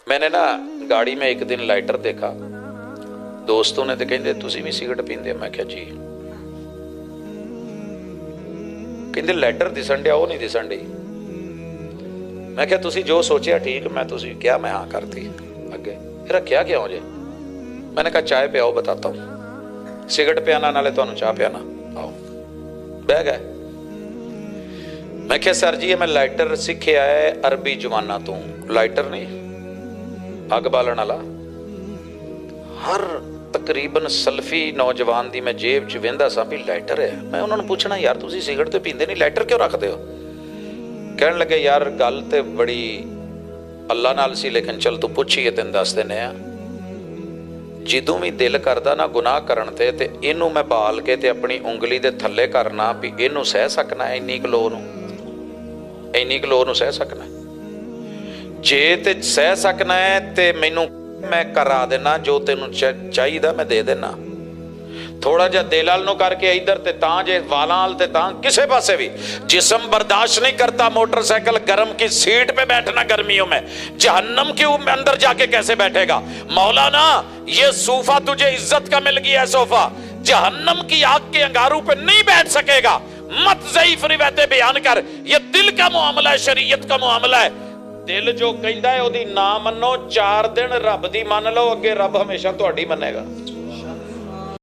मैंने ना गाड़ी में एक दिन लाइटर देखा, दोस्तों ने तो कहते तुसी भी सिगरट पींदे, मैं क्या जी, कहते लाइटर दिसन डिया, वो नहीं दिसन डी। मैं क्या तुसी जो सोचा ठीक, मैं तुसी क्या मैं हाँ करती अगे रखिया क्यों जे। मैंने कहा चाय पियाओ, बताता हूँ, सिगरट पियाना नाले तुहानू चाह पियाना, आओ। बह गए। मैं क्या सर जी मैं लाइटर सीखिया है अरबी जमाना तो, लाइटर नहीं अग बालन वाला। हर तकरीबन सल्फी नौजवान दी मैं जेब च वेंदा सा भी लाइटर है। मैं उन्होंने पूछना यार तुसी सिगरट तो पींदे नहीं, लाइटर क्यों रखते हो? कहने लगे यार गल तो बड़ी अल्लाह नाल सी, लेकिन चल तू पुछिए तेन दस देने आ। जिदों भी दिल करदा ना गुनाह करन ते इनू मैं बाल के ते अपनी उंगली दे थल्ले करना भी इनू सह सकना, इन्नी किलो नू, इन्नी किलो नू सह सकना। जे ते सह सकना है ते मैनू मैं करा देना, जो तेनू चाहिए मैं दे देना। थोड़ा जा दिल वाल नू करके इधर ते तां, जे वालां वाल ते तां, किसे पासे भी। जिस्म बर्दाश्त नहीं करता मोटरसाइकिल गर्म की सीट पे बैठना गर्मियों में, जहन्नम के अंदर जाके कैसे बैठेगा? मौलाना ये सोफा तुझे इज्जत का मिल गया है, सोफा जहन्नम की आग के अंगारों पे नहीं बैठ सकेगा। मत ज़ईफ रिवायतें बयान कर, ये दिल का मामला है, शरीयत का मामला है। दिल जो कहता है ओदी ना मनो, 4 दिन रब दी मान लो, अगे रब हमेशा तुहाडी मनेगा।